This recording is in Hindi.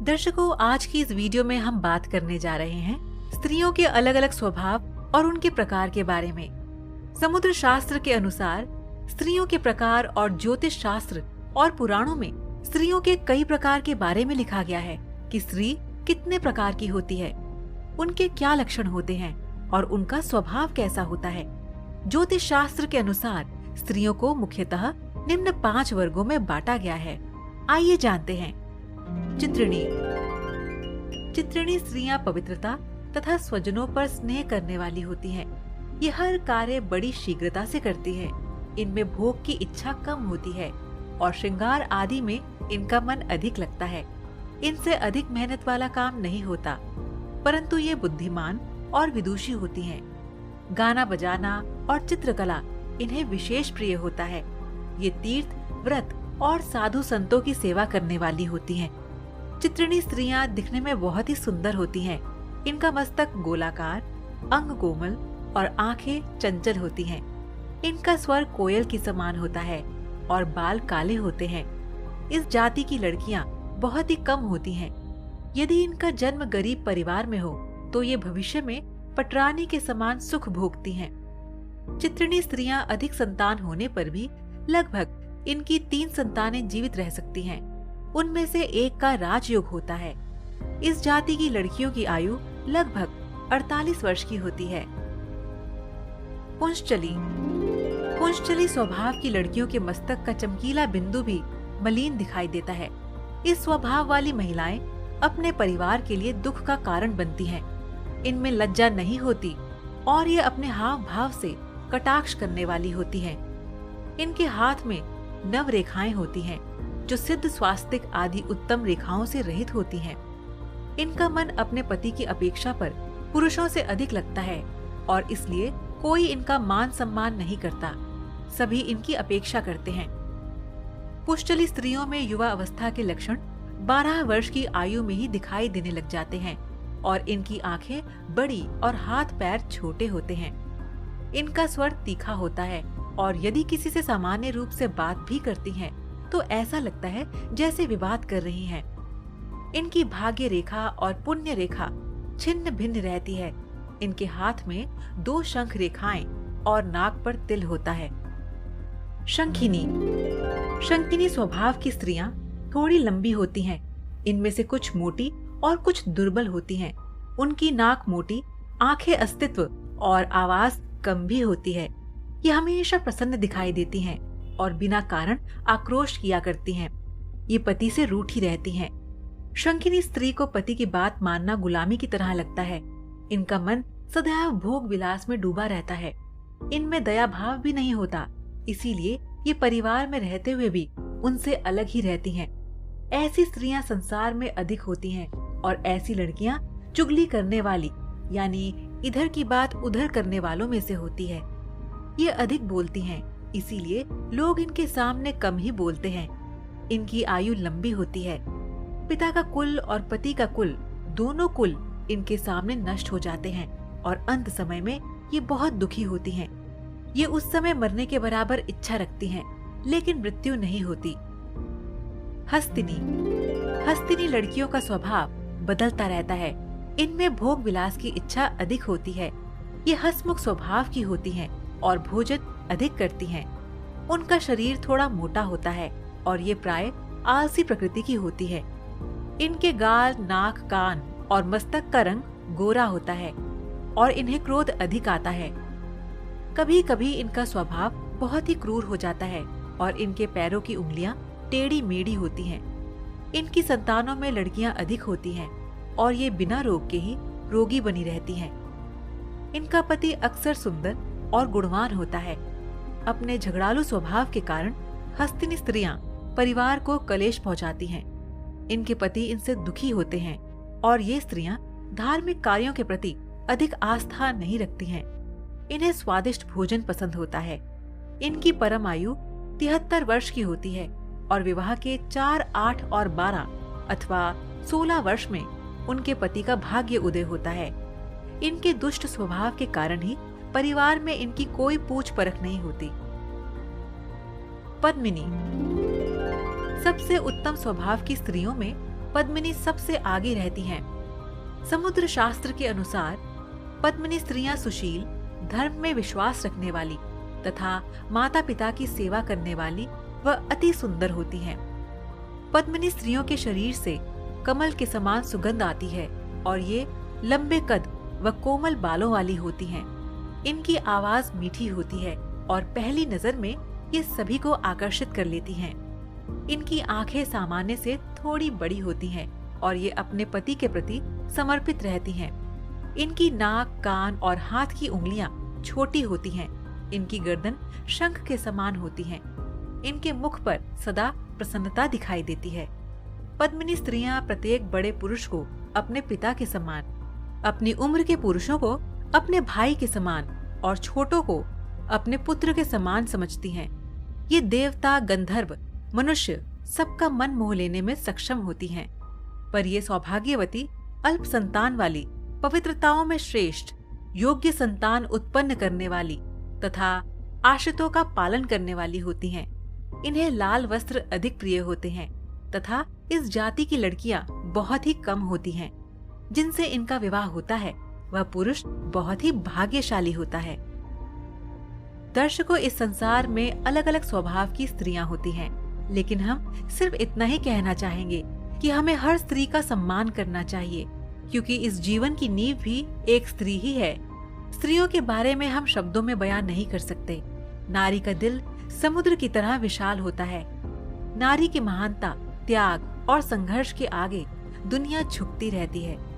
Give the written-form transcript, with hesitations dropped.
दर्शकों, आज की इस वीडियो में हम बात करने जा रहे हैं स्त्रियों के अलग अलग स्वभाव और उनके प्रकार के बारे में। समुद्र शास्त्र के अनुसार स्त्रियों के प्रकार और ज्योतिष शास्त्र और पुराणों में स्त्रियों के कई प्रकार के बारे में लिखा गया है कि स्त्री कितने प्रकार की होती है, उनके क्या लक्षण होते हैं और उनका स्वभाव कैसा होता है। ज्योतिष शास्त्र के अनुसार स्त्रियों को मुख्यतः निम्न 5 वर्गों में बांटा गया है। आइए जानते हैं। चित्रिणी। चित्रिणी स्त्रियां पवित्रता तथा स्वजनों पर स्नेह करने वाली होती हैं। ये हर कार्य बड़ी शीघ्रता से करती है। इनमें भोग की इच्छा कम होती है और श्रृंगार आदि में इनका मन अधिक लगता है। इनसे अधिक मेहनत वाला काम नहीं होता, परंतु ये बुद्धिमान और विदुषी होती हैं। गाना बजाना और चित्रकला इन्हें विशेष प्रिय होता है। ये तीर्थ, व्रत और साधु संतों की सेवा करने वाली होती हैं। चित्रिणी स्त्रियां दिखने में बहुत ही सुंदर होती हैं। इनका मस्तक गोलाकार, अंग कोमल और आंखें चंचल होती हैं। इनका स्वर कोयल की समान होता है और बाल काले होते हैं। इस जाति की लड़कियां बहुत ही कम होती हैं। यदि इनका जन्म गरीब परिवार में हो तो ये भविष्य में पटरानी के समान सुख भोगती हैं। चित्रिणी स्त्रियां अधिक संतान होने पर भी लगभग इनकी 3 संतानें जीवित रह सकती हैं। उनमें से एक का राजयोग होता है। इस जाति की लड़कियों की आयु लगभग 48 वर्ष की होती है। पुंश्चली। पुंश्चली स्वभाव की लड़कियों के मस्तक का चमकीला बिंदु भी मलिन दिखाई देता है। इस स्वभाव वाली महिलाएं अपने परिवार के लिए दुख का कारण बनती हैं। इनमें लज्जा नहीं होती और ये अपने हाव भाव से कटाक्ष करने वाली होती हैं। इनके हाथ में नव रेखाएं होती हैं जो सिद्ध स्वास्तिक आदि उत्तम रेखाओं से रहित होती हैं। इनका मन अपने पति की अपेक्षा पर पुरुषों से अधिक लगता है और इसलिए कोई इनका मान सम्मान नहीं करता। सभी इनकी अपेक्षा करते हैं। पुंश्चली स्त्रियों में युवा अवस्था के लक्षण 12 वर्ष की आयु में ही दिखाई देने लग जाते हैं और इनकी आंखें बड़ी और हाथ पैर छोटे होते हैं। इनका स्वर तीखा होता है और यदि किसी से सामान्य रूप से बात भी करती हैं, तो ऐसा लगता है जैसे विवाद कर रही हैं। इनकी भाग्य रेखा और पुण्य रेखा छिन्न भिन्न रहती है। इनके हाथ में 2 शंख रेखाएं और नाक पर तिल होता है। शंखिनी। शंखिनी स्वभाव की स्त्रियां थोड़ी लंबी होती हैं। इनमें से कुछ मोटी और कुछ दुर्बल होती हैं। उनकी नाक मोटी, आंखें अस्तित्व और आवाज कम भी होती है। ये हमेशा प्रसन्न दिखाई देती हैं और बिना कारण आक्रोश किया करती हैं। ये पति से रूठी रहती हैं। शंखिनी स्त्री को पति की बात मानना गुलामी की तरह लगता है। इनका मन सदैव भोग विलास में डूबा रहता है। इनमें दया भाव भी नहीं होता, इसीलिए ये परिवार में रहते हुए भी उनसे अलग ही रहती हैं। ऐसी स्त्रियां संसार में अधिक होती हैं और ऐसी लड़कियां चुगली करने वाली यानी इधर की बात उधर करने वालों में से होती है। ये अधिक बोलती हैं, इसीलिए लोग इनके सामने कम ही बोलते हैं। इनकी आयु लंबी होती है। पिता का कुल और पति का कुल, दोनों कुल इनके सामने नष्ट हो जाते हैं और अंत समय में ये बहुत दुखी होती हैं। ये उस समय मरने के बराबर इच्छा रखती हैं, लेकिन मृत्यु नहीं होती। हस्तिनी। हस्तिनी लड़कियों का स्वभाव बदलता रहता है। इनमें भोग विलास की इच्छा अधिक होती है। ये हंसमुख स्वभाव की होती हैं और भोजन अधिक करती हैं। उनका शरीर थोड़ा मोटा होता है और ये प्राय आलसी प्रकृति की होती है। इनके गाल, नाक, कान और मस्तक का रंग गोरा होता है और इन्हें क्रोध अधिक आता है। कभी कभी इनका स्वभाव बहुत ही क्रूर हो जाता है और इनके पैरों की उंगलियां टेढ़ी मेढ़ी होती हैं। इनकी संतानों में लड़कियां अधिक होती हैं और ये बिना रोग के ही रोगी बनी रहती हैं। इनका पति अक्सर सुंदर और गुणवान होता है। अपने झगड़ालू स्वभाव के कारण हस्तिनी स्त्रियां परिवार को कलेश पहुंचाती हैं। इनके पति इनसे दुखी होते हैं और ये स्त्रियां धार्मिक कार्यों के प्रति अधिक आस्था नहीं रखती हैं। इन्हें स्वादिष्ट भोजन पसंद होता है। इनकी परम आयु 73 वर्ष की होती है और विवाह के 4, 8 और 12 अथवा 16 वर्ष में उनके पति का भाग्य उदय होता है। इनके दुष्ट स्वभाव के कारण ही परिवार में इनकी कोई पूछ परख नहीं होती। पद्मिनी। सबसे उत्तम स्वभाव की स्त्रियों में पद्मिनी सबसे आगे रहती हैं। समुद्र शास्त्र के अनुसार पद्मिनी स्त्रियां सुशील, धर्म में विश्वास रखने वाली तथा माता पिता की सेवा करने वाली व अति सुंदर होती हैं। पद्मिनी स्त्रियों के शरीर से कमल के समान सुगंध आती है और ये लंबे कद व कोमल बालों वाली होती हैं। इनकी आवाज मीठी होती है और पहली नजर में ये सभी को आकर्षित कर लेती हैं। इनकी आंखें सामान्य से थोड़ी बड़ी होती हैं और ये अपने पति के प्रति समर्पित रहती हैं। इनकी नाक, कान और हाथ की उंगलियां छोटी होती हैं। इनकी गर्दन शंख के समान होती है। इनके मुख पर सदा प्रसन्नता दिखाई देती है। पद्मिनी स्त्रियां प्रत्येक बड़े पुरुष को अपने पिता के समान, अपनी उम्र के पुरुषों को अपने भाई के समान और छोटों को अपने पुत्र के समान समझती हैं। ये देवता, गंधर्व, मनुष्य सबका मन मोह लेने में सक्षम होती हैं। पर ये सौभाग्यवती, अल्प संतान वाली, पवित्रताओं में श्रेष्ठ, योग्य संतान उत्पन्न करने वाली तथा आश्रितों का पालन करने वाली होती हैं। इन्हें लाल वस्त्र अधिक प्रिय होते हैं तथा इस जाति की लड़कियां बहुत ही कम होती हैं। जिनसे इनका विवाह होता है वह पुरुष बहुत ही भाग्यशाली होता है। दर्शकों, इस संसार में अलग अलग स्वभाव की स्त्रियां होती हैं, लेकिन हम सिर्फ इतना ही कहना चाहेंगे कि हमें हर स्त्री का सम्मान करना चाहिए, क्योंकि इस जीवन की नींव भी एक स्त्री ही है। स्त्रियों के बारे में हम शब्दों में बयान नहीं कर सकते। नारी का दिल समुद्र की तरह विशाल होता है। नारी की महानता, त्याग और संघर्ष के आगे दुनिया झुकती रहती है।